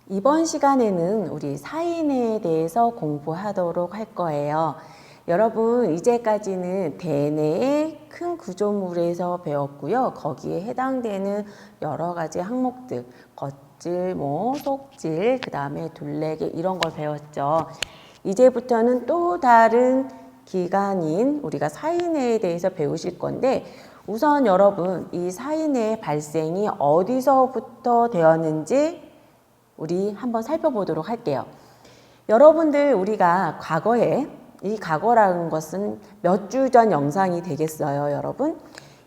이번 시간에는 우리 사인에 대해서 공부하도록 할 거예요. 여러분, 이제까지는 대내의 큰 구조물에서 배웠고요. 거기에 해당되는 여러 가지 항목들, 겉질, 속질, 그 다음에 둘레기 이런 걸 배웠죠. 이제부터는 또 다른 기간인 우리가 사인회에 대해서 배우실 건데, 우선 여러분, 이 사인회의 발생이 어디서부터 되었는지 우리 한번 살펴보도록 할게요. 여러분들, 우리가 과거에, 이 과거라는 것은 몇 주 전 영상이 되겠어요, 여러분?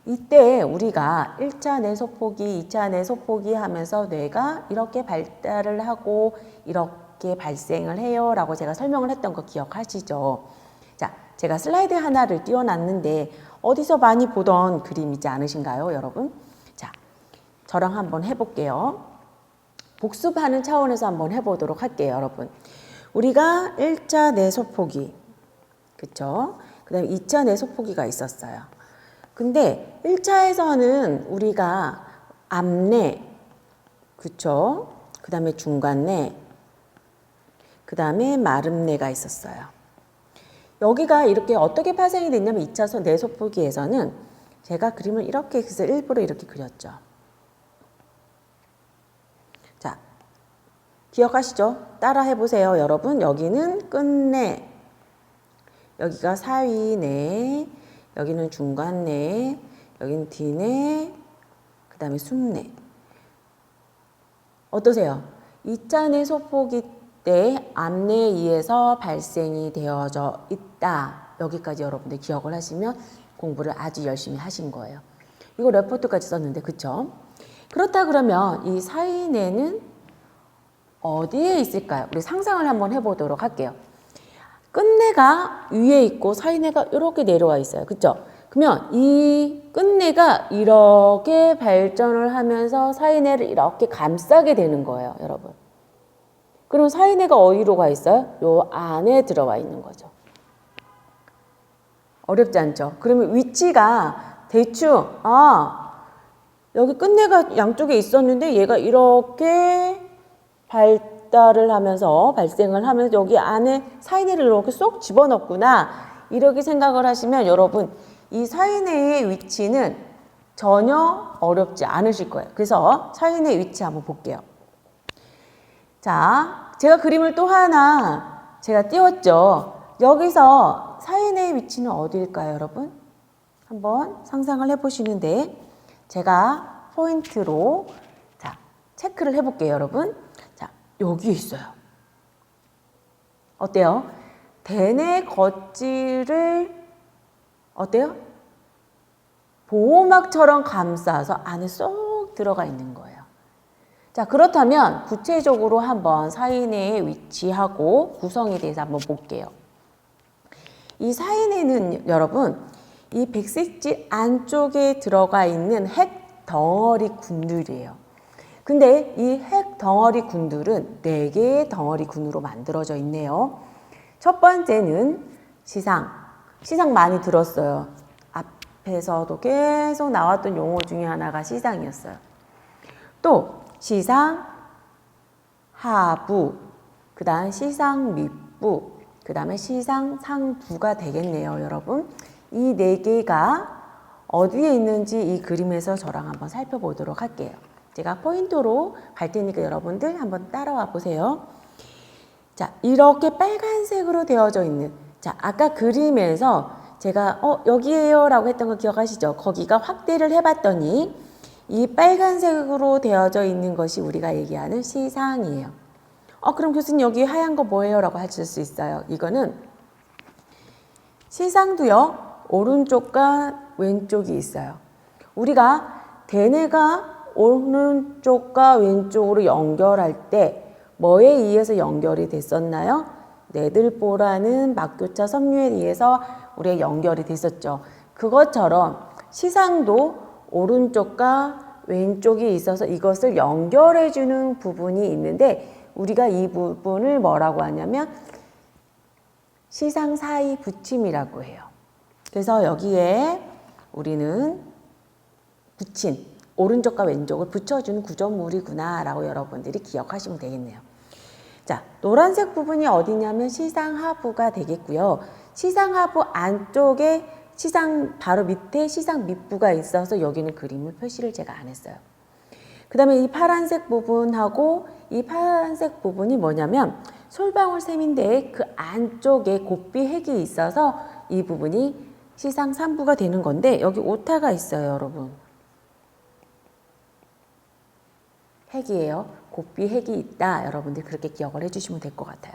이때 우리가 1차 뇌소포기, 2차 뇌소포기 하면서 뇌가 이렇게 발달을 하고 이렇게 발생을 해요 라고 제가 설명을 했던 거 기억하시죠? 자, 제가 슬라이드 하나를 띄워놨는데 어디서 많이 보던 그림이지 않으신가요, 여러분? 자, 저랑 한번 해볼게요. 복습하는 차원에서 한번 해보도록 할게요, 여러분. 우리가 1차 뇌소포기, 그쵸? 그 다음에 2차 뇌소포기가 있었어요. 근데 1차에서는 우리가 앞내, 그쵸? 그 다음에 중간내, 그 다음에 마름내가 있었어요. 여기가 이렇게 어떻게 파생이 됐냐면 2차 뇌소포기에서는 제가 그림을 이렇게 해서 일부러 이렇게 그렸죠. 자, 기억하시죠? 따라 해보세요, 여러분. 여기는 끝내, 여기가 사위내, 여기는 중간내, 여기는 뒤내, 그 다음에 숨내. 어떠세요? 2차 뇌소포기 때 앞내에 의해서 발생이 되어져 있다. 여기까지 여러분들 기억을 하시면 공부를 아주 열심히 하신 거예요. 이거 레포트까지 썼는데, 그쵸? 그렇다 그러면 이 사인에는 어디에 있을까요? 우리 상상을 한번 해보도록 할게요. 끝내가 위에 있고 사인회가 이렇게 내려와 있어요. 그쵸? 그러면 이 끝내가 이렇게 발전을 하면서 사인회를 이렇게 감싸게 되는 거예요, 여러분. 그럼 사인회가 어디로 가 있어요? 요 안에 들어와 있는 거죠. 어렵지 않죠? 그러면 위치가 대충 여기 끝내가 양쪽에 있었는데 얘가 이렇게 발달을 하면서 발생을 하면서 여기 안에 사인회를 이렇게 쏙 집어넣구나, 이렇게 생각을 하시면 여러분 이 사인회의 위치는 전혀 어렵지 않으실 거예요. 그래서 사인회 위치 한번 볼게요. 자, 제가 그림을 또 하나 제가 띄웠죠. 여기서 사인회의 위치는 어디일까요, 여러분? 한번 상상을 해보시는데 제가 포인트로 자 체크를 해볼게요, 여러분. 자, 여기에 있어요. 어때요? 대뇌 겉질을 어때요? 보호막처럼 감싸서 안에 쏙 들어가 있는 거예요. 자, 그렇다면 구체적으로 한번 사인회의 위치하고 구성에 대해서 한번 볼게요. 이 사인회는 여러분 이 백색질 안쪽에 들어가 있는 핵 덩어리 군들이에요. 근데 이 핵 덩어리 군들은 4개의 덩어리 군으로 만들어져 있네요. 첫 번째는 시상 많이 들었어요. 앞에서도 계속 나왔던 용어 중에 하나가 시상이었어요. 또 시상 하부, 그 다음 시상 밑부, 그 다음에 시상 상부가 되겠네요, 여러분. 이 4개가 어디에 있는지 이 그림에서 저랑 한번 살펴보도록 할게요. 제가 포인트로 갈 테니까 여러분들 한번 따라와 보세요. 자, 이렇게 빨간색으로 되어져 있는, 자, 아까 그림에서 제가 여기에요 라고 했던 거 기억하시죠? 거기가 확대를 해봤더니 이 빨간색으로 되어져 있는 것이 우리가 얘기하는 시상이에요. 그럼 교수님 여기 하얀 거 뭐예요? 라고 하실 수 있어요. 이거는 시상도요, 오른쪽과 왼쪽이 있어요. 우리가 대뇌가 오른쪽과 왼쪽으로 연결할 때 뭐에 의해서 연결이 됐었나요? 뇌들보라는 막교차 섬유에 의해서 우리가 연결이 됐었죠. 그것처럼 시상도 오른쪽과 왼쪽이 있어서 이것을 연결해주는 부분이 있는데 우리가 이 부분을 뭐라고 하냐면 시상 사이 붙임이라고 해요. 그래서 여기에 우리는 붙인 오른쪽과 왼쪽을 붙여주는 구조물이구나 라고 여러분들이 기억하시면 되겠네요. 자, 노란색 부분이 어디냐면 시상하부가 되겠고요. 시상하부 안쪽에 바로 밑에 시상 밑부가 있어서 여기는 그림을 표시를 제가 안 했어요. 그 다음에 이 파란색 부분하고 이 파란색 부분이 뭐냐면 솔방울 셈인데 그 안쪽에 곱비 핵이 있어서 이 부분이 시상 3부가 되는 건데 여기 오타가 있어요, 여러분. 핵이에요. 곱비 핵이 있다. 여러분들 그렇게 기억을 해주시면 될 것 같아요.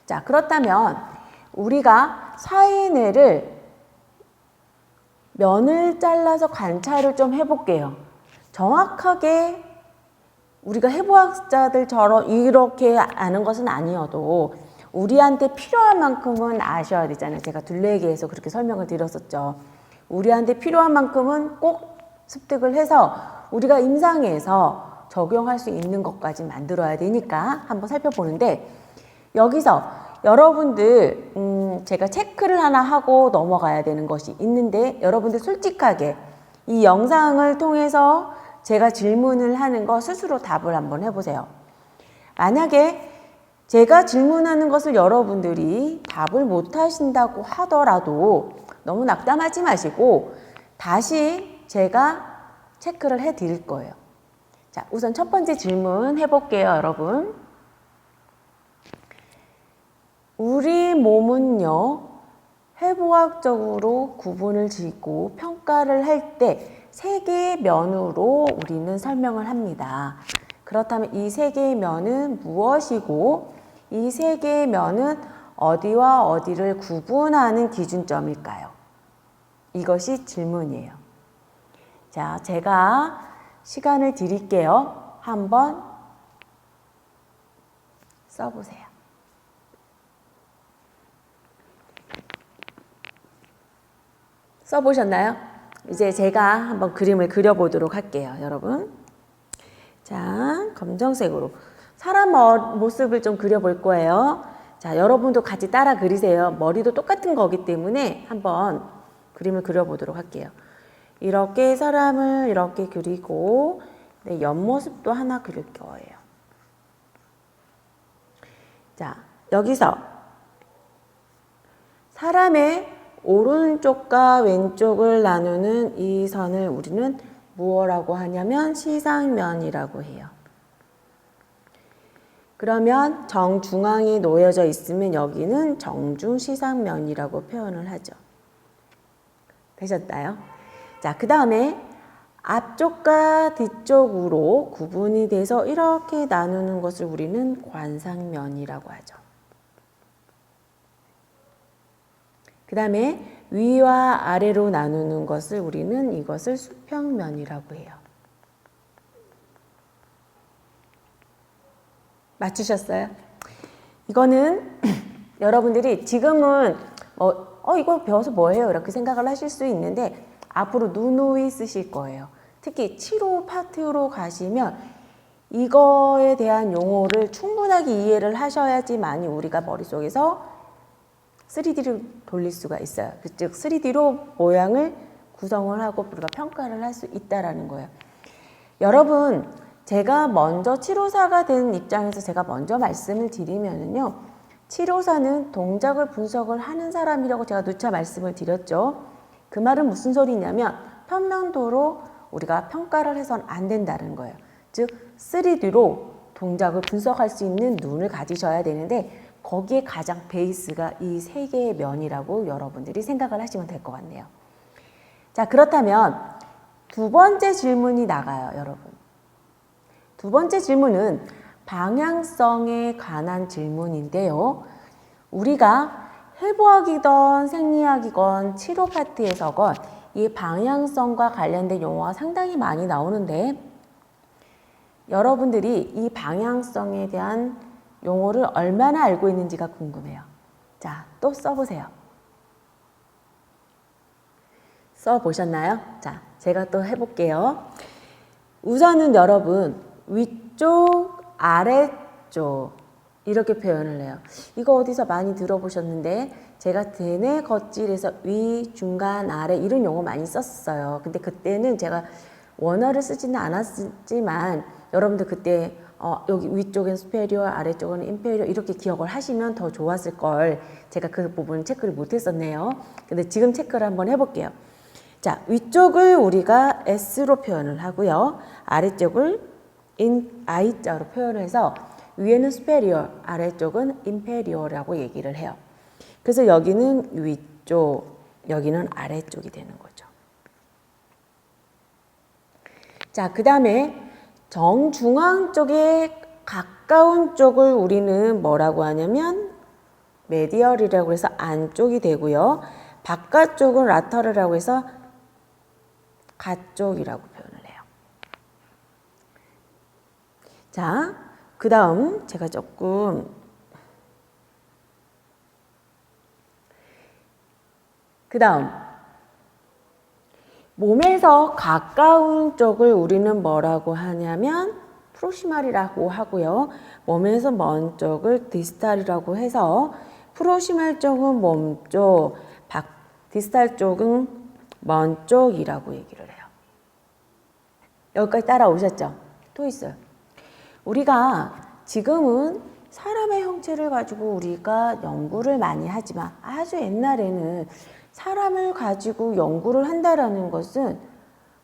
자, 그렇다면 우리가 사인회를 면을 잘라서 관찰을 좀 해볼게요. 정확하게 우리가 해부학자들처럼 이렇게 아는 것은 아니어도 우리한테 필요한 만큼은 아셔야 되잖아요. 제가 둘레기에서 그렇게 설명을 드렸었죠. 우리한테 필요한 만큼은 꼭 습득을 해서 우리가 임상에서 적용할 수 있는 것까지 만들어야 되니까 한번 살펴보는데, 여기서 여러분들 제가 체크를 하나 하고 넘어가야 되는 것이 있는데, 여러분들 솔직하게 이 영상을 통해서 제가 질문을 하는 거 스스로 답을 한번 해보세요. 만약에 제가 질문하는 것을 여러분들이 답을 못 하신다고 하더라도 너무 낙담하지 마시고 다시 제가 체크를 해 드릴 거예요. 자, 우선 첫 번째 질문 해볼게요, 여러분. 우리 몸은요, 해부학적으로 구분을 짓고 평가를 할 때 세 개의 면으로 우리는 설명을 합니다. 그렇다면 이 세 개의 면은 무엇이고 이 세 개의 면은 어디와 어디를 구분하는 기준점일까요? 이것이 질문이에요. 자, 제가 시간을 드릴게요. 한번 써보세요. 써보셨나요? 이제 제가 한번 그림을 그려보도록 할게요, 여러분. 자, 검정색으로 사람 모습을 좀 그려볼 거예요. 자, 여러분도 같이 따라 그리세요. 머리도 똑같은 거기 때문에 한번 그림을 그려보도록 할게요. 이렇게 사람을 이렇게 그리고 네, 옆모습도 하나 그릴 거예요. 자, 여기서 사람의 오른쪽과 왼쪽을 나누는 이 선을 우리는 무엇이라고 하냐면 시상면이라고 해요. 그러면 정중앙이 놓여져 있으면 여기는 정중시상면이라고 표현을 하죠. 되셨나요? 자, 그 다음에 앞쪽과 뒤쪽으로 구분이 돼서 이렇게 나누는 것을 우리는 관상면이라고 하죠. 그 다음에 위와 아래로 나누는 것을 우리는 이것을 수평면이라고 해요. 맞추셨어요? 이거는 여러분들이 지금은 이거 배워서 뭐해요? 이렇게 생각을 하실 수 있는데 앞으로 누누이 쓰실 거예요. 특히 치료 파트로 가시면 이거에 대한 용어를 충분하게 이해를 하셔야지만 우리가 머릿속에서 3D를 돌릴 수가 있어요. 즉 3D로 모양을 구성을 하고 우리가 평가를 할 수 있다라는 거예요. 여러분, 제가 먼저 치료사가 된 입장에서 제가 먼저 말씀을 드리면은요, 치료사는 동작을 분석을 하는 사람이라고 제가 누차 말씀을 드렸죠. 그 말은 무슨 소리냐면 평면도로 우리가 평가를 해서는 안 된다는 거예요. 즉 3D로 동작을 분석할 수 있는 눈을 가지셔야 되는데 거기에 가장 베이스가 이 세 개의 면이라고 여러분들이 생각을 하시면 될 것 같네요. 자, 그렇다면 두 번째 질문이 나가요, 여러분. 두 번째 질문은 방향성에 관한 질문인데요. 우리가 해부학이건 생리학이건 치료 파트에서건 이 방향성과 관련된 용어가 상당히 많이 나오는데 여러분들이 이 방향성에 대한 용어를 얼마나 알고 있는지가 궁금해요. 자, 또 써보세요. 써보셨나요? 자, 제가 또 해볼게요. 우선은 여러분, 위쪽, 아래쪽 이렇게 표현을 해요. 이거 어디서 많이 들어보셨는데 제가 대뇌 겉질에서 위, 중간, 아래 이런 용어 많이 썼어요. 근데 그때는 제가 원어를 쓰지는 않았지만 여러분들 그때 여기 위쪽엔 superior, 아래쪽은 inferior 이렇게 기억을 하시면 더 좋았을 걸. 제가 그 부분 체크를 못 했었네요. 근데 지금 체크를 한번 해볼게요. 자, 위쪽을 우리가 S로 표현을 하고요. 아래쪽을 I자로 표현을 해서 위에는 superior, 아래쪽은 inferior라고 얘기를 해요. 그래서 여기는 위쪽, 여기는 아래쪽이 되는 거죠. 자, 그 다음에 정중앙 쪽에 가까운 쪽을 우리는 뭐라고 하냐면 메디얼이라고 해서 안쪽이 되고요. 바깥쪽은 라터럴이라고 해서 가쪽이라고 표현을 해요. 자, 그 다음 제가 조금 그 다음 몸에서 가까운 쪽을 우리는 뭐라고 하냐면 프로시말이라고 하고요. 몸에서 먼 쪽을 디스탈이라고 해서 프로시말 쪽은 몸 쪽, 디스탈 쪽은 먼 쪽이라고 얘기를 해요. 여기까지 따라오셨죠? 또 있어요. 우리가 지금은 사람의 형체를 가지고 우리가 연구를 많이 하지만 아주 옛날에는 사람을 가지고 연구를 한다라는 것은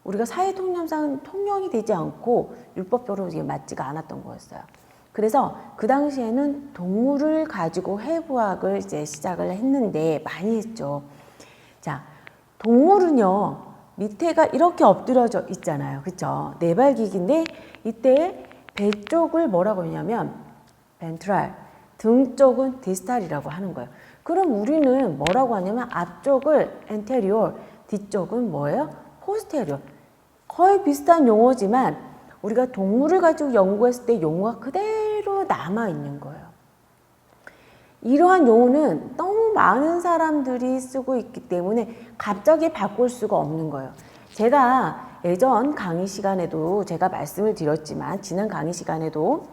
우리가 사회통념상 통용이 되지 않고 율법적으로 이게 맞지가 않았던 거였어요. 그래서 그 당시에는 동물을 가지고 해부학을 이제 시작을 했는데 많이 했죠. 자, 동물은요 밑에가 이렇게 엎드려져 있잖아요, 그렇죠? 네발기기인데 이때 배 쪽을 뭐라고 하냐면 벤트랄, 등 쪽은 디스탈이라고 하는 거예요. 그럼 우리는 뭐라고 하냐면 앞쪽을 엔테리올, 뒤쪽은 뭐예요? 포스테리올. 거의 비슷한 용어지만 우리가 동물을 가지고 연구했을 때 용어가 그대로 남아있는 거예요. 이러한 용어는 너무 많은 사람들이 쓰고 있기 때문에 갑자기 바꿀 수가 없는 거예요. 제가 예전 강의 시간에도 제가 말씀을 드렸지만 지난 강의 시간에도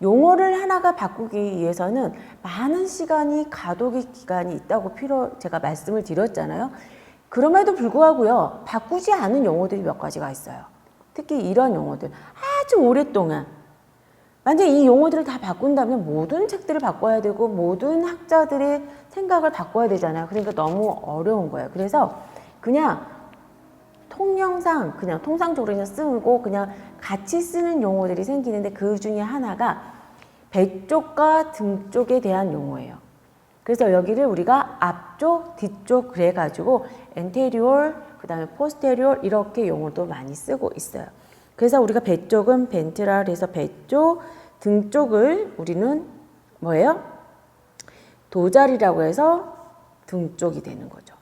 용어를 하나가 바꾸기 위해서는 많은 시간이 가독의 기간이 있다고 제가 말씀을 드렸잖아요. 그럼에도 불구하고요, 바꾸지 않은 용어들이 몇 가지가 있어요. 특히 이런 용어들 아주 오랫동안 만약에 이 용어들을 다 바꾼다면 모든 책들을 바꿔야 되고 모든 학자들의 생각을 바꿔야 되잖아요. 그러니까 너무 어려운 거예요. 그래서 그냥 통영상 그냥 통상적으로 그냥 쓰고 그냥 같이 쓰는 용어들이 생기는데 그 중에 하나가 배 쪽과 등 쪽에 대한 용어예요. 그래서 여기를 우리가 앞쪽, 뒤쪽 그래가지고 anterior, 그 다음에 posterior 이렇게 용어도 많이 쓰고 있어요. 그래서 우리가 배 쪽은 벤트랄에서 배 쪽, 등 쪽을 우리는 뭐예요? 도자리라고 해서 등 쪽이 되는 거죠.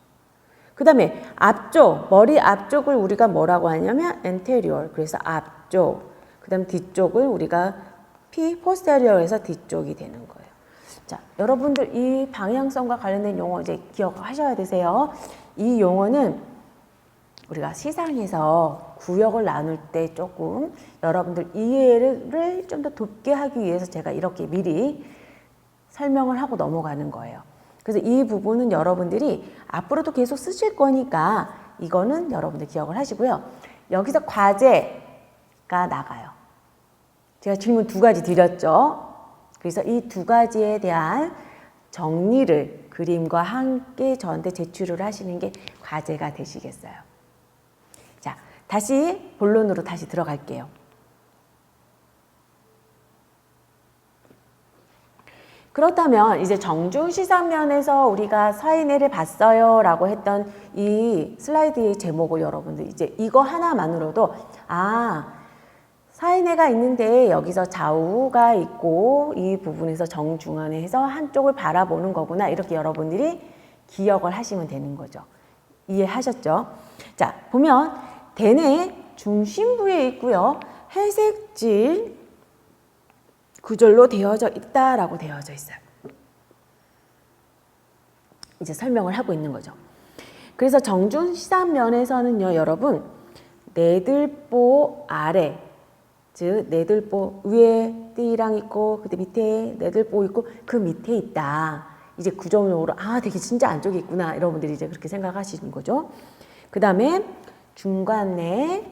그 다음에 앞쪽, 머리 앞쪽을 우리가 뭐라고 하냐면 anterior, 그래서 앞쪽. 그 다음 뒤쪽을 우리가 posterior에서 뒤쪽이 되는 거예요. 자, 여러분들 이 방향성과 관련된 용어 이제 기억하셔야 되세요. 이 용어는 우리가 시상에서 구역을 나눌 때 조금 여러분들 이해를 좀 더 돕게 하기 위해서 제가 이렇게 미리 설명을 하고 넘어가는 거예요. 그래서 이 부분은 여러분들이 앞으로도 계속 쓰실 거니까 이거는 여러분들 기억을 하시고요. 여기서 과제가 나가요. 제가 질문 2가지 드렸죠. 그래서 이 2가지에 대한 정리를 그림과 함께 저한테 제출을 하시는 게 과제가 되시겠어요. 자, 다시 본론으로 다시 들어갈게요. 그렇다면 이제 정중시상면에서 우리가 사인회를 봤어요 라고 했던 이 슬라이드의 제목을 여러분들 이제 이거 하나만으로도 사인회가 있는데 여기서 좌우가 있고 이 부분에서 정중앙에 해서 한쪽을 바라보는 거구나 이렇게 여러분들이 기억을 하시면 되는 거죠. 이해하셨죠? 자, 보면 대뇌 중심부에 있고요. 회색질 구절로 되어져 있다라고 되어져 있어요. 이제 설명을 하고 있는 거죠. 그래서 정중시상면에서는요, 여러분 내들보 아래, 즉 내들보 위에 띠랑 있고 그 밑에 내들보 있고 그 밑에 있다. 이제 구조용어로 되게 진짜 안쪽에 있구나. 여러분들이 이제 그렇게 생각하시는 거죠. 그 다음에 중간에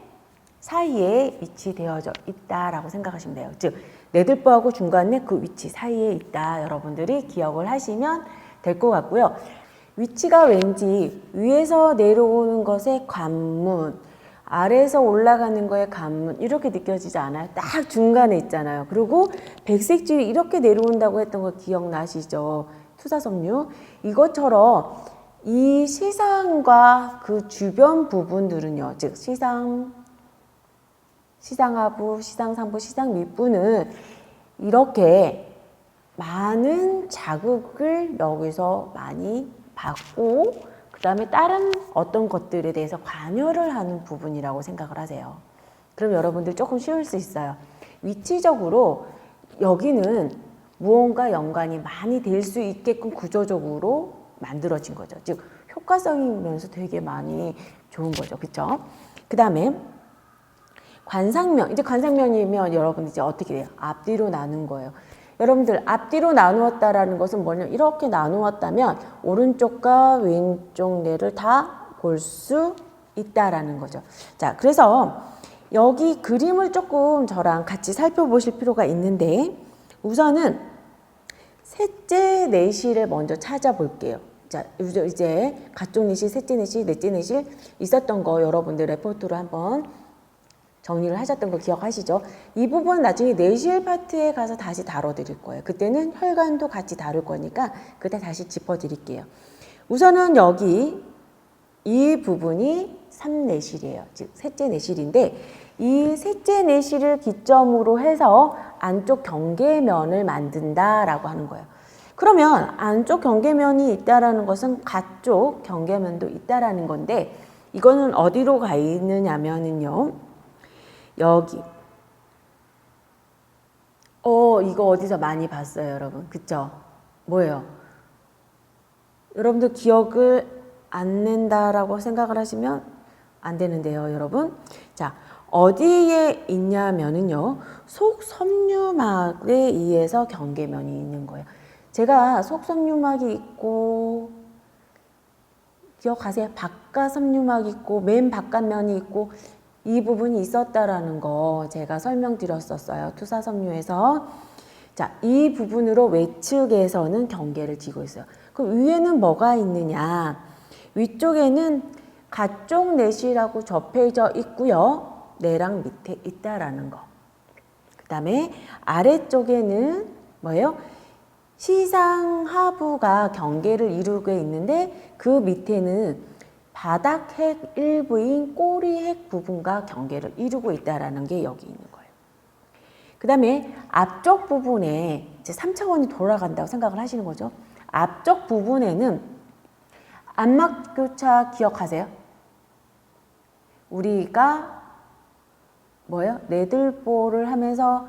사이에 위치되어져 있다라고 생각하시면 돼요. 즉 내들보하고 중간에 그 위치 사이에 있다. 여러분들이 기억을 하시면 될 것 같고요. 위치가 왠지 위에서 내려오는 것의 관문, 아래에서 올라가는 거의 관문 이렇게 느껴지지 않아요? 딱 중간에 있잖아요. 그리고 백색줄이 이렇게 내려온다고 했던 거 기억나시죠? 투사섬유. 이것처럼 이 시상과 그 주변 부분들은요. 즉 시상하부, 시상상부, 시상 밑부는 이렇게 많은 자극을 여기서 많이 받고 그 다음에 다른 어떤 것들에 대해서 관여를 하는 부분이라고 생각을 하세요. 그럼 여러분들 조금 쉬울 수 있어요. 위치적으로 여기는 무언가 연관이 많이 될 수 있게끔 구조적으로 만들어진 거죠. 즉 효과성이면서 되게 많이 좋은 거죠. 그렇죠? 그 다음에 관상면. 이제 관상면이면 여러분 이제 어떻게 돼요? 앞뒤로 나눈 거예요. 여러분들 앞뒤로 나누었다라는 것은 뭐냐면 이렇게 나누었다면 오른쪽과 왼쪽 뇌를 다 볼 수 있다라는 거죠. 자, 그래서 여기 그림을 조금 저랑 같이 살펴보실 필요가 있는데 우선은 셋째 내실을 먼저 찾아볼게요. 자, 이제 가쪽 내실, 셋째 내실, 넷째 내실 있었던 거 여러분들 레포트로 한번 정리를 하셨던 거 기억하시죠? 이 부분 나중에 내실 파트에 가서 다시 다뤄드릴 거예요. 그때는 혈관도 같이 다룰 거니까 그때 다시 짚어드릴게요. 우선은 여기 이 부분이 3내실이에요. 즉 셋째 내실인데 이 셋째 내실을 기점으로 해서 안쪽 경계면을 만든다라고 하는 거예요. 그러면 안쪽 경계면이 있다라는 것은 가쪽 경계면도 있다라는 건데 이거는 어디로 가 있느냐면은요. 여기. 이거 어디서 많이 봤어요, 여러분. 그쵸? 뭐예요? 여러분들 기억을 안 낸다라고 생각을 하시면 안 되는데요, 여러분. 자, 어디에 있냐면은요. 속섬유막에 의해서 경계면이 있는 거예요. 제가 속섬유막이 있고 기억하세요? 바깥섬유막이 있고 맨 바깥면이 있고 이 부분이 있었다라는 거 제가 설명드렸었어요. 투사섬유에서. 자, 이 부분으로 외측에서는 경계를 지고 있어요. 그럼 위에는 뭐가 있느냐? 위쪽에는 가쪽 내실하고 접해져 있고요. 뇌랑 밑에 있다라는 거. 그 다음에 아래쪽에는 뭐예요? 시상하부가 경계를 이루고 있는데 그 밑에는 바닥핵 일부인 꼬리핵 부분과 경계를 이루고 있다는 게 여기 있는 거예요. 그 다음에 앞쪽 부분에 이제 3차원이 돌아간다고 생각을 하시는 거죠. 앞쪽 부분에는 안막교차 기억하세요? 우리가 뭐예요? 내들보를 하면서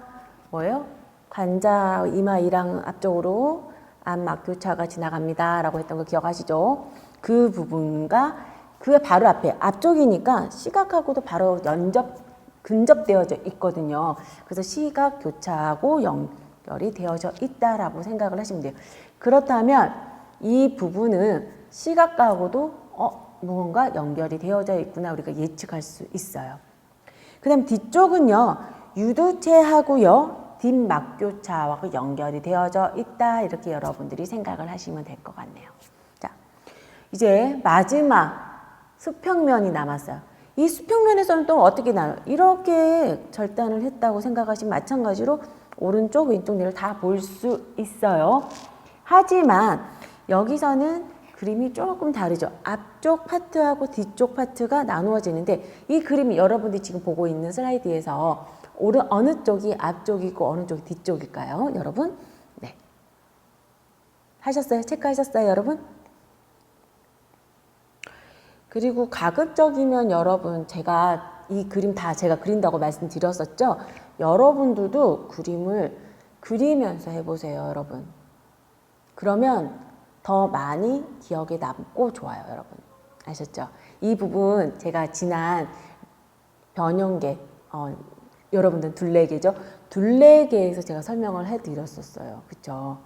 뭐예요? 관자 이마 이랑 앞쪽으로 안막교차가 지나갑니다 라고 했던 거 기억하시죠? 그 부분과 그 바로 앞에 앞쪽이니까 시각하고도 바로 근접되어져 있거든요. 그래서 시각 교차하고 연결이 되어져 있다라고 생각을 하시면 돼요. 그렇다면 이 부분은 시각하고도 무언가 연결이 되어져 있구나 우리가 예측할 수 있어요. 그 다음 뒤쪽은요. 유두체하고요. 뒷막교차와 연결이 되어져 있다 이렇게 여러분들이 생각을 하시면 될 것 같네요. 자, 이제 마지막 수평면이 남았어요. 이 수평면에서는 또 어떻게 나요? 이렇게 절단을 했다고 생각하시면 마찬가지로 오른쪽 왼쪽 뇌를 다 볼 수 있어요. 하지만 여기서는 그림이 조금 다르죠. 앞쪽 파트하고 뒤쪽 파트가 나누어지는데 이 그림이 여러분들이 지금 보고 있는 슬라이드에서 어느 쪽이 앞쪽이고 어느 쪽이 뒤쪽일까요? 여러분? 네. 하셨어요? 체크하셨어요, 여러분? 그리고 가급적이면 여러분 제가 이 그림 다 제가 그린다고 말씀드렸었죠. 여러분들도 그림을 그리면서 해보세요, 여러분. 그러면 더 많이 기억에 남고 좋아요, 여러분. 아셨죠? 이 부분 제가 지난 변형계, 여러분들 둘레계죠? 둘레계에서 제가 설명을 해드렸었어요. 그쵸?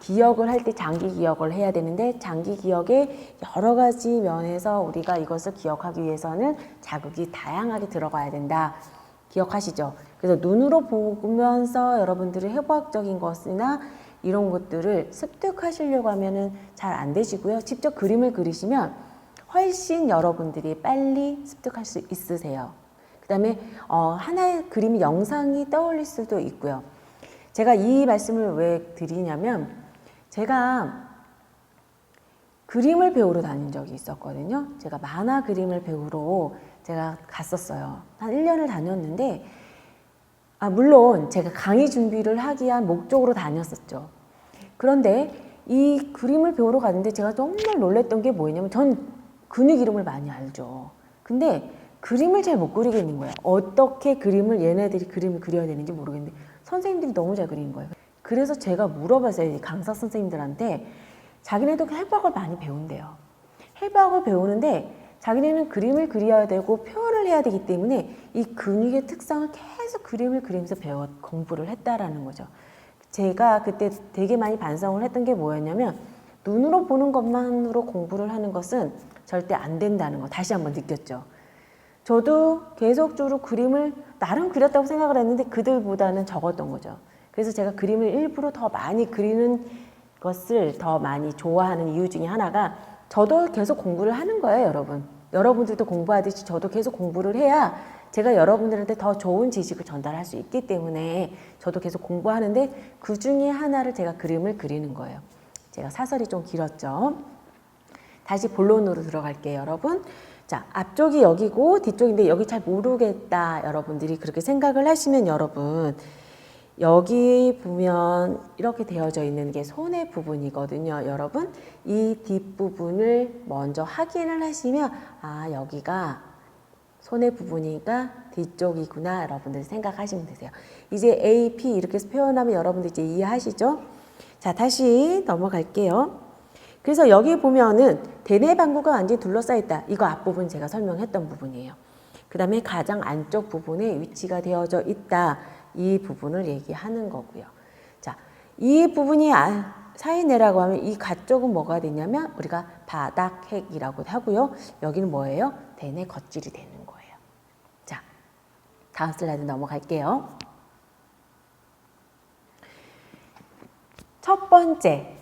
기억을 할 때 장기 기억을 해야 되는데 장기 기억에 여러 가지 면에서 우리가 이것을 기억하기 위해서는 자극이 다양하게 들어가야 된다. 기억하시죠? 그래서 눈으로 보면서 여러분들이 해부학적인 것이나 이런 것들을 습득하시려고 하면은 잘 안 되시고요. 직접 그림을 그리시면 훨씬 여러분들이 빨리 습득할 수 있으세요. 그 다음에 하나의 그림이 영상이 떠올릴 수도 있고요. 제가 이 말씀을 왜 드리냐면 제가 그림을 배우러 다닌 적이 있었거든요. 제가 만화 그림을 배우러 제가 갔었어요. 한 1년을 다녔는데 물론 제가 강의 준비를 하기 위한 목적으로 다녔었죠. 그런데 이 그림을 배우러 갔는데 제가 정말 놀랬던 게 뭐였냐면 전 근육 이름을 많이 알죠. 근데 그림을 잘 못 그리고 있는 거예요. 어떻게 얘네들이 그림을 그려야 되는지 모르겠는데 선생님들이 너무 잘 그리는 거예요. 그래서 제가 물어봤어요. 강사 선생님들한테 자기네도 해부학을 많이 배운대요. 해부학을 배우는데 자기네는 그림을 그려야 되고 표현을 해야 되기 때문에 이 근육의 특성을 계속 그림을 그리면서 공부를 했다라는 거죠. 제가 그때 되게 많이 반성을 했던 게 뭐였냐면 눈으로 보는 것만으로 공부를 하는 것은 절대 안 된다는 거 다시 한번 느꼈죠. 저도 계속적으로 그림을 나름 그렸다고 생각을 했는데 그들보다는 적었던 거죠. 그래서 제가 그림을 일부러 더 많이 그리는 것을 더 많이 좋아하는 이유 중에 하나가 저도 계속 공부를 하는 거예요, 여러분. 여러분들도 공부하듯이 저도 계속 공부를 해야 제가 여러분들한테 더 좋은 지식을 전달할 수 있기 때문에 저도 계속 공부하는데 그 중에 하나를 제가 그림을 그리는 거예요. 제가 사설이 좀 길었죠. 다시 본론으로 들어갈게요, 여러분. 자, 앞쪽이 여기고 뒤쪽인데 여기 잘 모르겠다, 여러분들이 그렇게 생각을 하시면 여러분 여기 보면 이렇게 되어져 있는 게 손의 부분이거든요. 여러분 이 뒷부분을 먼저 확인을 하시면 여기가 손의 부분이니까 뒤쪽이구나 여러분들 생각하시면 되세요. 이제 A, P 이렇게 표현하면 여러분들 이제 이해하시죠? 자, 다시 넘어갈게요. 그래서 여기 보면은 대뇌 방구가 완전히 둘러싸여 있다. 이거 앞부분 제가 설명했던 부분이에요. 그 다음에 가장 안쪽 부분에 위치가 되어져 있다. 이 부분을 얘기하는 거고요. 자, 이 부분이 사이뇌라고 하면 이 가쪽은 뭐가 되냐면 우리가 바닥핵이라고 하고요. 여기는 뭐예요? 대뇌 겉질이 되는 거예요. 자, 다음 슬라이드 넘어갈게요. 첫 번째,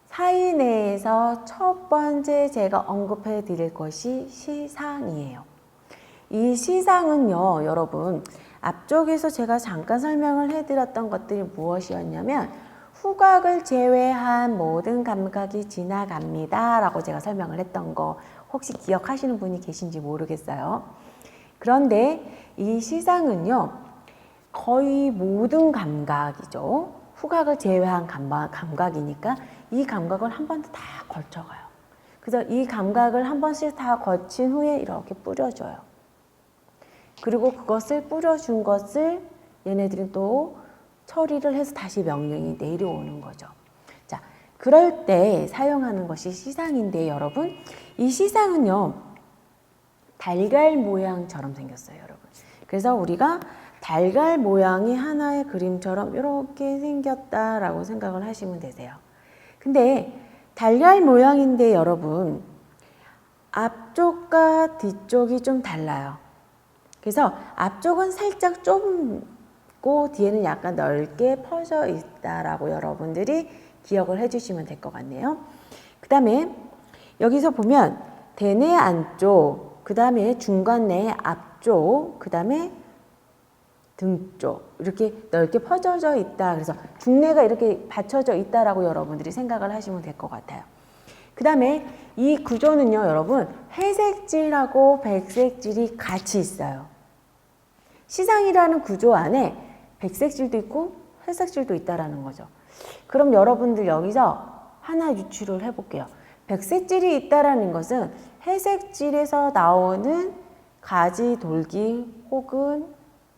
사이뇌에서 첫 번째 제가 언급해 드릴 것이 시상이에요. 이 시상은요, 여러분 앞쪽에서 제가 잠깐 설명을 해드렸던 것들이 무엇이었냐면 후각을 제외한 모든 감각이 지나갑니다 라고 제가 설명을 했던 거 혹시 기억하시는 분이 계신지 모르겠어요. 그런데 이 시상은요 거의 모든 감각이죠. 후각을 제외한 감각이니까 이 감각을 한 번 다 걸쳐가요. 그래서 이 감각을 한 번씩 다 거친 후에 이렇게 뿌려줘요. 그리고 그것을 뿌려준 것을 얘네들은 또 처리를 해서 다시 명령이 내려오는 거죠. 자, 그럴 때 사용하는 것이 시상인데 여러분 이 시상은요 달걀 모양처럼 생겼어요, 여러분. 그래서 우리가 달걀 모양이 하나의 그림처럼 이렇게 생겼다라고 생각을 하시면 되세요. 근데 달걀 모양인데 여러분 앞쪽과 뒤쪽이 좀 달라요. 그래서 앞쪽은 살짝 좁고 뒤에는 약간 넓게 퍼져 있다라고 여러분들이 기억을 해주시면 될 것 같네요. 그 다음에 여기서 보면 대뇌 안쪽, 그 다음에 중간뇌 앞쪽, 그 다음에 등 쪽 이렇게 넓게 퍼져져 있다. 그래서 중뇌가 이렇게 받쳐져 있다라고 여러분들이 생각을 하시면 될 것 같아요. 그 다음에 이 구조는요, 여러분 회색질하고 백색질이 같이 있어요. 시상이라는 구조 안에 백색질도 있고 회색질도 있다라는 거죠. 그럼 여러분들 여기서 하나 유추를 해볼게요. 백색질이 있다라는 것은 회색질에서 나오는 가지, 돌기 혹은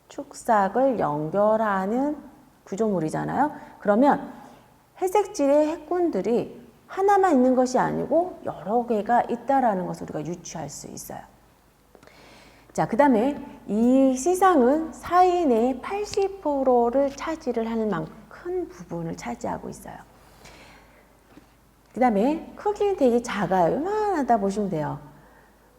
축삭을 연결하는 구조물이잖아요. 그러면 회색질의 핵군들이 하나만 있는 것이 아니고 여러 개가 있다라는 것을 우리가 유추할 수 있어요. 자, 그 다음에 이 시상은 사인의 80%를 차지를 하는 만큼 큰 부분을 차지하고 있어요. 그 다음에 크기는 되게 작아요. 요만하다 보시면 돼요.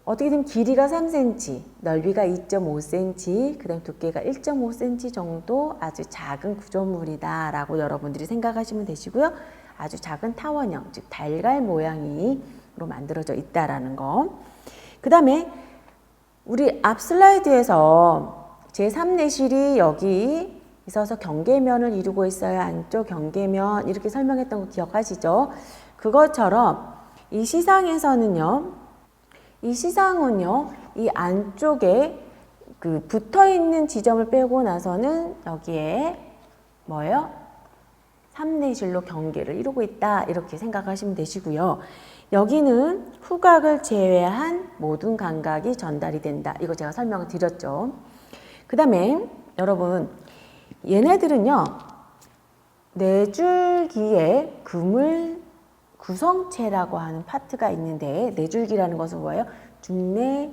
어떻게 되면 길이가 3cm, 넓이가 2.5cm, 그 다음 두께가 1.5cm 정도 아주 작은 구조물이다 라고 여러분들이 생각하시면 되시고요. 아주 작은 타원형, 즉 달걀 모양으로 만들어져 있다라는 거. 그 다음에 우리 앞 슬라이드에서 제3내실이 여기 있어서 경계면을 이루고 있어요. 안쪽 경계면 이렇게 설명했던 거 기억하시죠? 그것처럼 이 시상에서는요. 이 안쪽에 그 붙어 있는 지점을 빼고 나서는 여기에 뭐예요? 3내실로 경계를 이루고 있다. 이렇게 생각하시면 되시고요. 여기는 후각을 제외한 모든 감각이 전달이 된다. 이거 제가 설명을 드렸죠. 그 다음에 여러분 얘네들은요. 뇌줄기에 그물 구성체라고 하는 파트가 있는데 뇌줄기라는 것은 뭐예요? 중뇌,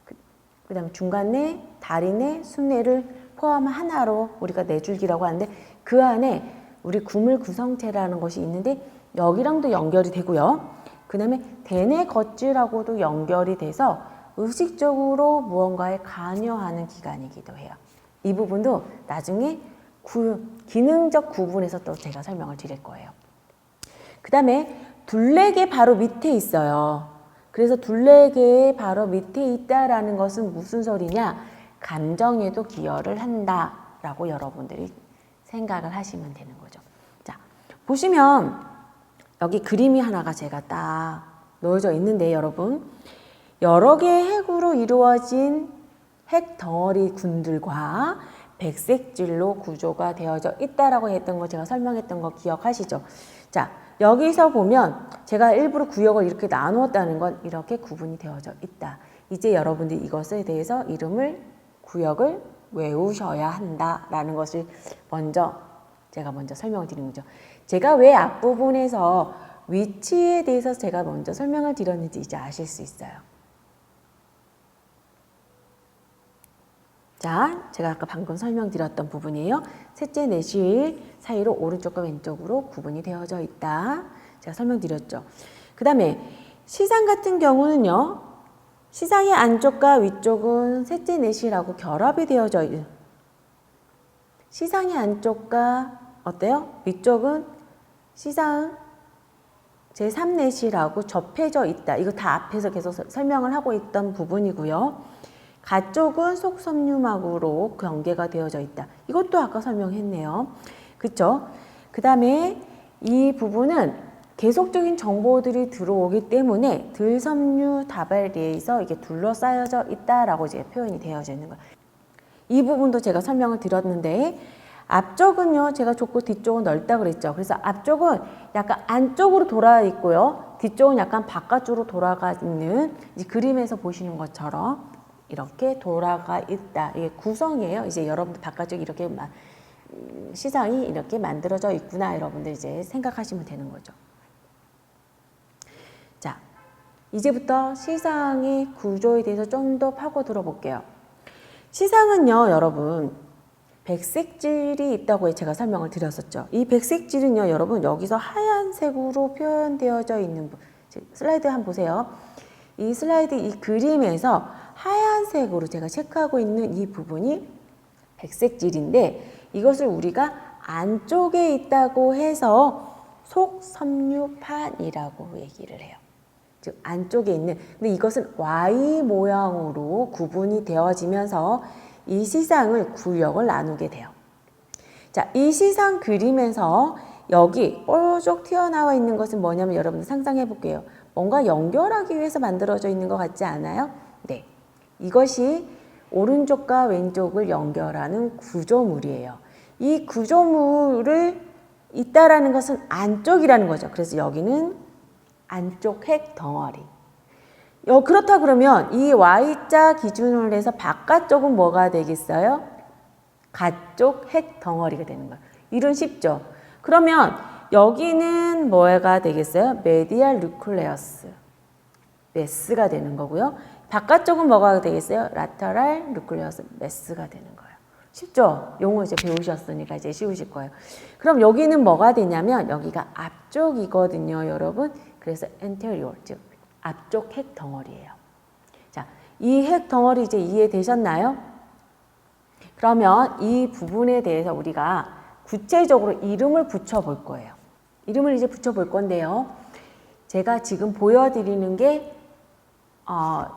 그 다음에 중간뇌, 다리뇌, 순뇌를 포함한 하나로 우리가 뇌줄기라고 하는데 그 안에 우리 구물 구성체라는 것이 있는데 여기랑도 연결이 되고요. 그 다음에 대뇌 겉질하고도 연결이 돼서 의식적으로 무언가에 관여하는 기관이기도 해요. 이 부분도 나중에 기능적 구분에서 또 제가 설명을 드릴 거예요. 그 다음에 둘레계 바로 밑에 있어요. 그래서 둘레계의 바로 밑에 있다라는 것은 무슨 소리냐? 감정에도 기여를 한다라고 여러분들이 생각을 하시면 되는 거죠. 자, 보시면 여기 그림이 하나가 제가 딱 놓여져 있는데 여러분 여러 개의 핵으로 이루어진 핵 덩어리 군들과 백색질로 구조가 되어져 있다라고 했던 거 제가 설명했던 거 기억하시죠? 자, 여기서 보면 제가 일부러 구역을 이렇게 나누었다는 건 이렇게 구분이 되어져 있다. 이제 여러분들이 이것에 대해서 구역을 외우셔야 한다라는 것을 제가 먼저 설명을 드린 거죠. 제가 왜 앞부분에서 위치에 대해서 제가 먼저 설명을 드렸는지 이제 아실 수 있어요. 자, 제가 아까 방금 설명드렸던 부분이에요. 셋째 내실 사이로 오른쪽과 왼쪽으로 구분이 되어져 있다. 제가 설명드렸죠. 그 다음에 시상 같은 경우는요. 시상의 안쪽과 위쪽은 셋째 내실하고 결합이 되어져 있어요. 시상의 안쪽과 어때요? 위쪽은 시상 제3내실하고 접해져 있다. 이거 다 앞에서 계속 설명을 하고 있던 부분이고요. 가쪽은 속섬유막으로 경계가 되어져 있다. 이것도 아까 설명했네요. 그쵸? 그 다음에 이 부분은 계속적인 정보들이 들어오기 때문에 들섬유 다발리에서 이게 둘러싸여져 있다라고 이제 표현이 되어져 있는 거예요. 이 부분도 제가 설명을 드렸는데 앞쪽은요 제가 좁고 뒤쪽은 넓다 그랬죠. 그래서 앞쪽은 약간 안쪽으로 돌아 있고요. 뒤쪽은 약간 바깥쪽으로 돌아가 있는 이제 그림에서 보시는 것처럼 이렇게 돌아가 있다. 이게 구성이에요. 이제 여러분들 바깥쪽이 이렇게 시상이 이렇게 만들어져 있구나. 여러분들 이제 생각하시면 되는 거죠. 자, 이제부터 시상의 구조에 대해서 좀 더 파고 들어볼게요. 시상은요, 여러분, 백색질이 있다고 제가 설명을 드렸었죠. 이 백색질은요, 여러분, 여기서 하얀색으로 표현되어져 있는, 슬라이드 한번 보세요. 이 슬라이드, 이 그림에서 하얀색으로 제가 체크하고 있는 이 부분이 백색질인데, 이것을 우리가 안쪽에 있다고 해서 속섬유판이라고 얘기를 해요. 즉 안쪽에 있는, 근데 이것은 Y 모양으로 구분이 되어지면서 이 시상을 구역을 나누게 돼요. 자, 이 시상 그림에서 여기 뾰족 튀어나와 있는 것은 뭐냐면 여러분들 상상해 볼게요. 뭔가 연결하기 위해서 만들어져 있는 것 같지 않아요? 네, 이것이 오른쪽과 왼쪽을 연결하는 구조물이에요. 이 구조물을 있다라는 것은 안쪽이라는 거죠. 그래서 여기는 안쪽 핵 덩어리. 그렇다 그러면 이 Y자 기준으로 해서 바깥쪽은 뭐가 되겠어요? 가쪽 핵 덩어리가 되는 거예요. 이론 쉽죠? 그러면 여기는 뭐가 되겠어요? 메디알 뉴클레어스 메스가 되는 거고요. 바깥쪽은 뭐가 되겠어요? 라테랄 뉴클레어스 메스가 되는 거예요. 쉽죠? 용어 이제 배우셨으니까 이제 쉬우실 거예요. 그럼 여기는 뭐가 되냐면 여기가 앞쪽이거든요, 여러분. 그래서 anterior, 즉 앞쪽 핵 덩어리예요. 자, 이 핵 덩어리 이제 이해되셨나요? 그러면 이 부분에 대해서 우리가 구체적으로 이름을 붙여볼 거예요. 이름을 이제 붙여볼 건데요. 제가 지금 보여드리는 게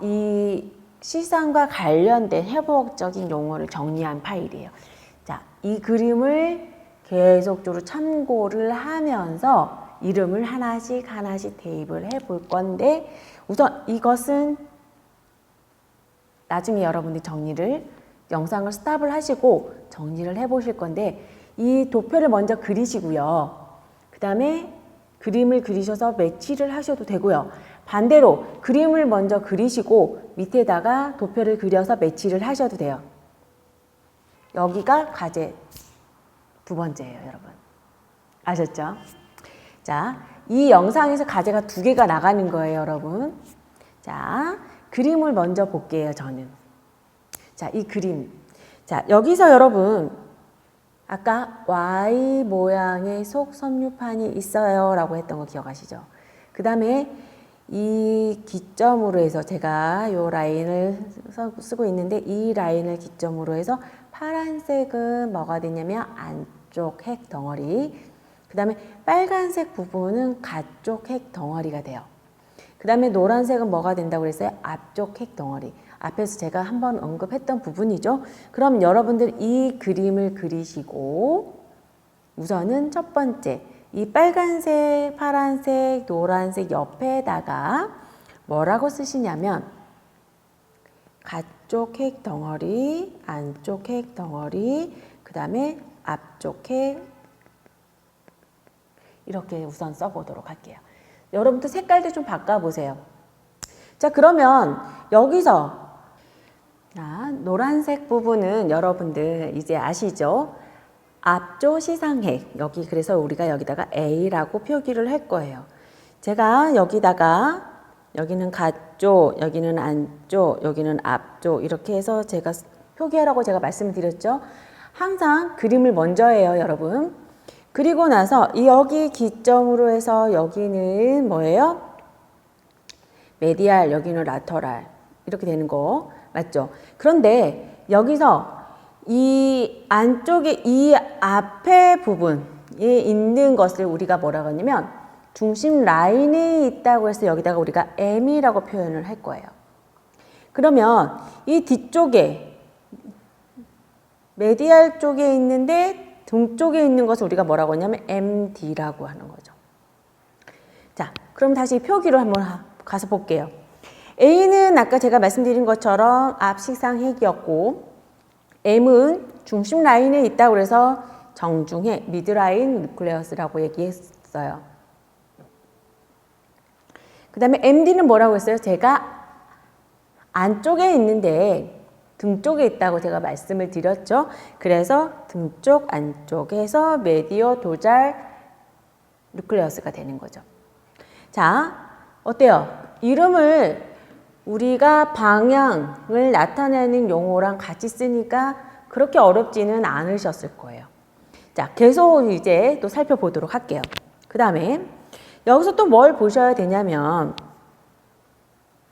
이 시상과 관련된 해부학적인 용어를 정리한 파일이에요. 자, 이 그림을 계속적으로 참고를 하면서 이름을 하나씩 대입을 해 볼 건데, 우선 이것은 나중에 여러분들이 정리를, 영상을 스탑을 하시고 정리를 해 보실 건데, 이 도표를 먼저 그리시고요. 그 다음에 그림을 그리셔서 매치를 하셔도 되고요. 반대로 그림을 먼저 그리시고 밑에다가 도표를 그려서 매치를 하셔도 돼요. 여기가 과제 두 번째예요, 여러분. 아셨죠? 자, 이 영상에서 과제가 2개가 나가는 거예요, 여러분. 자, 그림을 먼저 볼게요, 저는. 자, 이 그림. 자, 여기서 여러분, 아까 Y 모양의 속섬유판이 있어요 라고 했던 거 기억하시죠? 그 다음에 이 기점으로 해서 제가 이 라인을 쓰고 있는데, 이 라인을 기점으로 해서 파란색은 뭐가 되냐면 안쪽 핵 덩어리, 그 다음에 빨간색 부분은 가쪽 핵 덩어리가 돼요. 그 다음에 노란색은 뭐가 된다고 그랬어요? 앞쪽 핵 덩어리. 앞에서 제가 한번 언급했던 부분이죠. 그럼 여러분들 이 그림을 그리시고 우선은 첫 번째 이 빨간색, 파란색, 노란색 옆에다가 뭐라고 쓰시냐면 가쪽 핵 덩어리, 안쪽 핵 덩어리, 그 다음에 앞쪽 핵, 이렇게 우선 써보도록 할게요. 여러분들 색깔도 좀 바꿔보세요. 자, 그러면 여기서 노란색 부분은 여러분들 이제 아시죠? 앞쪽 시상핵, 여기 그래서 우리가 여기다가 A라고 표기를 할 거예요. 제가 여기다가 여기는 가쪽, 여기는 안쪽, 여기는 앞쪽 이렇게 해서 제가 표기하라고 제가 말씀을 드렸죠. 항상 그림을 먼저 해요, 여러분. 그리고 나서 여기 기점으로 해서 여기는 뭐예요? 메디알, 여기는 라터랄 이렇게 되는 거 맞죠? 그런데 여기서 이 안쪽에 이 앞에 부분에 있는 것을 우리가 뭐라고 하냐면 중심 라인에 있다고 해서 여기다가 우리가 M이라고 표현을 할 거예요. 그러면 이 뒤쪽에 메디알 쪽에 있는데 등 쪽에 있는 것을 우리가 뭐라고 하냐면 MD라고 하는 거죠. 자, 그럼 다시 표기로 한번 가서 볼게요. A는 아까 제가 말씀드린 것처럼 앞 시상핵이었고, M은 중심 라인에 있다고 그래서 정중핵, 미드라인 뉴클레어스라고 얘기했어요. 그 다음에 MD는 뭐라고 했어요? 제가 안쪽에 있는데 등 쪽에 있다고 제가 말씀을 드렸죠. 그래서 등 쪽, 안쪽에서 메디어 도잘 뉴클레어스가 되는 거죠. 자, 어때요? 이름을 우리가 방향을 나타내는 용어랑 같이 쓰니까 그렇게 어렵지는 않으셨을 거예요. 자, 계속 이제 또 살펴보도록 할게요. 그 다음에 여기서 또 뭘 보셔야 되냐면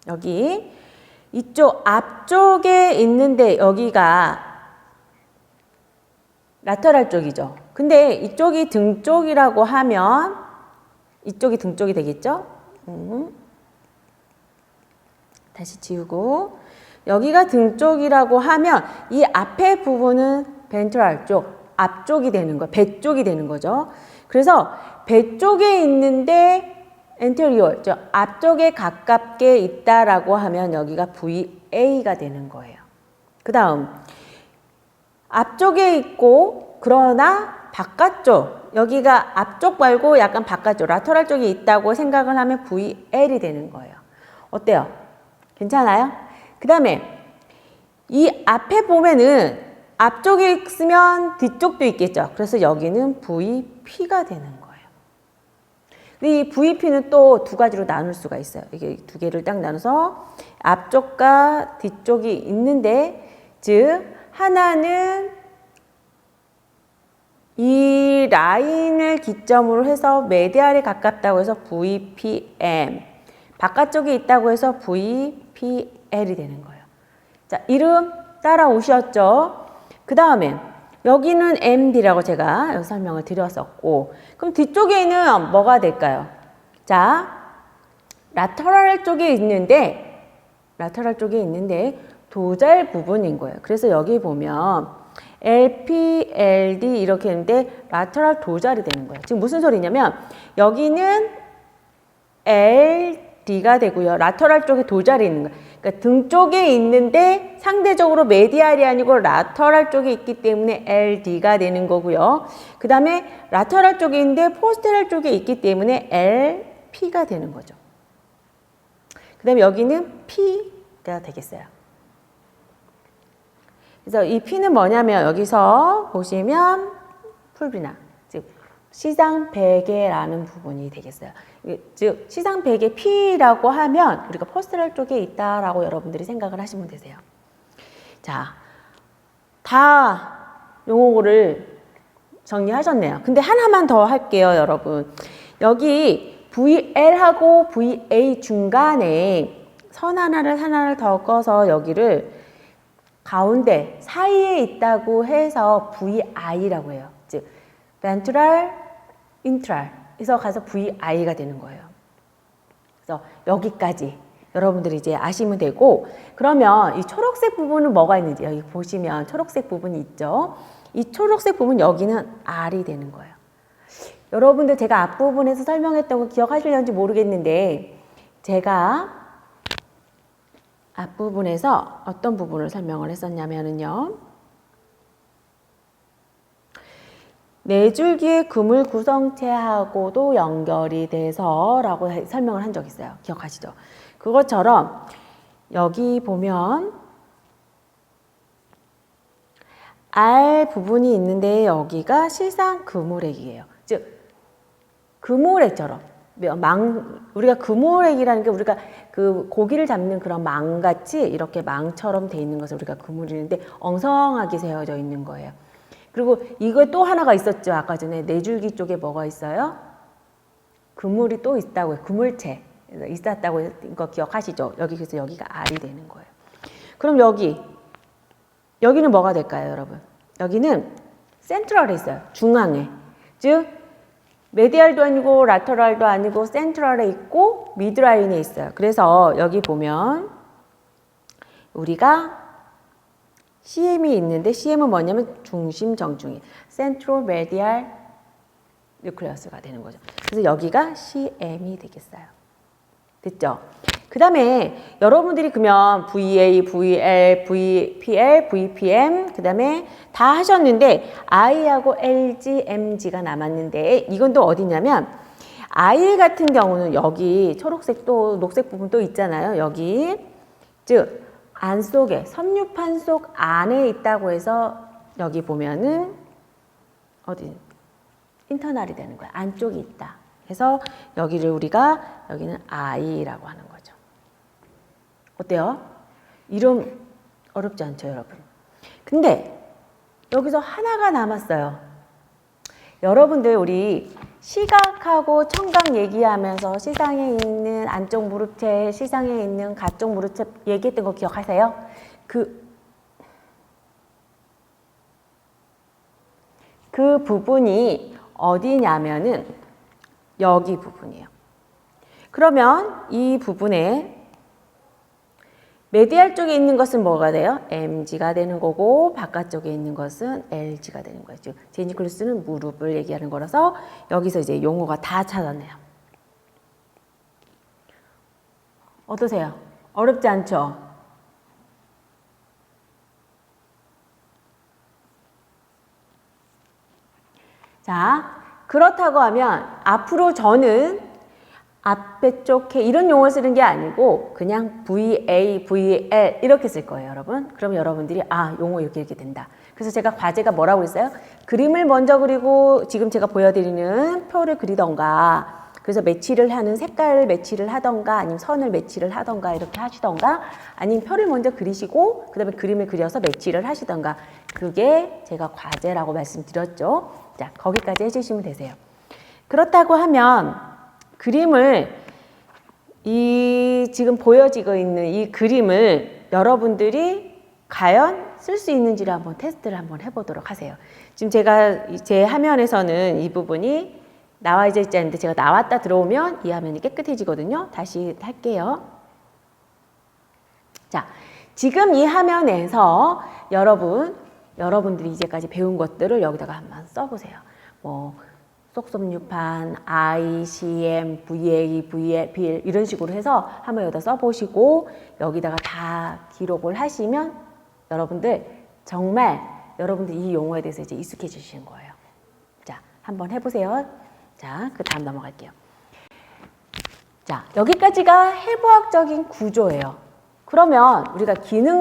여기 이쪽 앞쪽에 있는데 여기가 라터랄 쪽이죠. 근데 이쪽이 등 쪽이라고 하면 이쪽이 등 쪽이 되겠죠? 다시 지우고 여기가 등 쪽이라고 하면 이 앞에 부분은 벤트럴 쪽, 앞쪽이 되는 거예요. 배 쪽이 되는 거죠. 그래서 배 쪽에 있는데 anterior, 앞쪽에 가깝게 있다라고 하면 여기가 VA가 되는 거예요. 그 다음 앞쪽에 있고 그러나 바깥쪽, 여기가 앞쪽 말고 약간 바깥쪽, 라터럴 쪽에 있다고 생각을 하면 VL이 되는 거예요. 어때요? 괜찮아요? 그 다음에 이 앞에 보면은 앞쪽에 있으면 뒤쪽도 있겠죠. 그래서 여기는 VP가 되는 거예요. 근데 이 VP는 또 두 가지로 나눌 수가 있어요. 이게 두 개를 딱 나눠서 앞쪽과 뒤쪽이 있는데, 즉 하나는 라인을 기점으로 해서 메디알에 가깝다고 해서 VPM, 바깥쪽에 있다고 해서 VPL이 되는 거예요. 자, 이름 따라오셨죠? 그 다음에 여기는 MD라고 제가 여기 설명을 드렸었고, 그럼 뒤쪽에는 뭐가 될까요? 자, 라터럴 쪽에 있는데 도잘 부분인 거예요. 그래서 여기 보면 LP, LD 이렇게 했는데 라터럴 도잘이 되는 거예요. 지금 무슨 소리냐면 여기는 LD가 되고요. 라터럴 쪽에 도잘이 있는 거예요. 그러니까 등 쪽에 있는데 상대적으로 메디알이 아니고 라터럴 쪽에 있기 때문에 LD가 되는 거고요. 그 다음에 라터럴 쪽에 있는데 포스테럴 쪽에 있기 때문에 LP가 되는 거죠. 그 다음에 여기는 P가 되겠어요. 그래서 이 P는 뭐냐면 여기서 보시면 풀비나, 즉 시상베개라는 부분이 되겠어요. 즉 시상베개 P라고 하면 우리가 포스테럴 쪽에 있다라고 여러분들이 생각을 하시면 되세요. 자, 다 용어를 정리하셨네요. 근데 하나만 더 할게요, 여러분. 여기 VL하고 VA 중간에 선 하나를 더 꺼서 여기를 가운데 사이에 있다고 해서 VI라고 해요. 즉 ventral, intral 에서 가서 VI가 되는 거예요. 그래서 여기까지 여러분들이 이제 아시면 되고, 그러면 이 초록색 부분은 뭐가 있는지 여기 보시면 초록색 부분이 있죠. 이 초록색 부분 여기는 R이 되는 거예요. 여러분들 제가 앞부분에서 설명했던 거 기억하시려는지 모르겠는데, 제가 앞부분에서 어떤 부분을 설명을 했었냐면요. 네줄기의 그물 구성체하고도 연결이 돼서 라고 설명을 한 적 있어요. 기억하시죠? 그것처럼 여기 보면 R 부분이 있는데 여기가 실상 그물액이에요. 즉 그물액처럼 우리가 그물액이라는 게 우리가 그 고기를 잡는 그런 망같이 이렇게 망처럼 돼 있는 것을 우리가 그물이는데 엉성하게 세워져 있는 거예요. 그리고 이거 또 하나가 있었죠. 아까 전에 네줄기 쪽에 뭐가 있어요? 그물이 또 있다고요. 그물체 있었다고 이거 기억하시죠? 여기 그래서 여기가 R이 되는 거예요. 그럼 여기는 뭐가 될까요, 여러분? 여기는 센트럴에 있어요. 중앙에. 즉 메디알도 아니고 라터럴도 아니고 센트럴에 있고 미드라인에 있어요. 그래서 여기 보면 우리가 CM이 있는데 CM은 뭐냐면 중심 정중이 센트럴 메디알 뉴클레어스가 되는 거죠. 그래서 여기가 CM이 되겠어요. 됐죠? 그 다음에 여러분들이 그러면 VA, VL, VPL, VPM 그 다음에 다 하셨는데 I하고 LG, MG가 남았는데 이건 또 어디냐면 I 같은 경우는 여기 초록색 또 녹색 부분 또 있잖아요. 여기 즉 안속에 섬유판 속 안에 있다고 해서 여기 보면은 어디 인터널이 되는 거야. 안쪽이 있다. 그래서 여기를 우리가 여기는 I라고 하는 거죠. 어때요? 이름 어렵지 않죠, 여러분? 근데 여기서 하나가 남았어요. 여러분들 우리 시각하고 청각 얘기하면서 시상에 있는 안쪽 무릎체, 시상에 있는 가쪽 무릎체 얘기했던 거 기억하세요? 그 부분이 어디냐면은 여기 부분이에요. 그러면 이 부분에 메디알 쪽에 있는 것은 뭐가 돼요? MG가 되는 거고 바깥쪽에 있는 것은 LG가 되는 거예요. 즉 제니클루스는 무릎을 얘기하는 거라서 여기서 이제 용어가 다 찾았네요. 어떠세요? 어렵지 않죠? 자, 그렇다고 하면 앞으로 저는 앞에 쪽에 이런 용어를 쓰는 게 아니고 그냥 VA, VL 이렇게 쓸 거예요, 여러분. 그럼 여러분들이 용어 이렇게 된다. 그래서 제가 과제가 뭐라고 했어요? 그림을 먼저 그리고 지금 제가 보여드리는 표를 그리던가 그래서 매치를 하는 색깔 매치를 하던가 아니면 선을 매치를 하던가 이렇게 하시던가 아니면 표를 먼저 그리시고 그 다음에 그림을 그려서 매치를 하시던가 그게 제가 과제라고 말씀드렸죠. 자, 거기까지 해주시면 되세요. 그렇다고 하면 그림을 지금 보여지고 있는 이 그림을 여러분들이 과연 쓸 수 있는지를 한번 테스트를 한번 해보도록 하세요. 지금 제가 제 화면에서는 이 부분이 나와져 있지 않는데 제가 나왔다 들어오면 이 화면이 깨끗해지거든요. 다시 할게요. 자, 지금 이 화면에서 여러분들이 이제까지 배운 것들을 여기다가 한번 써보세요. 뭐 속섭유판, I, CM, VA, VL 이런 식으로 해서 한번 여기다 써보시고 여기다가 다 기록을 하시면 여러분들 정말 여러분들 이 용어에 대해서 이제 익숙해지시는 거예요. 자, 한번 해보세요. 자, 그 다음 넘어갈게요. 자, 여기까지가 해부학적인 구조예요. 그러면 우리가 기능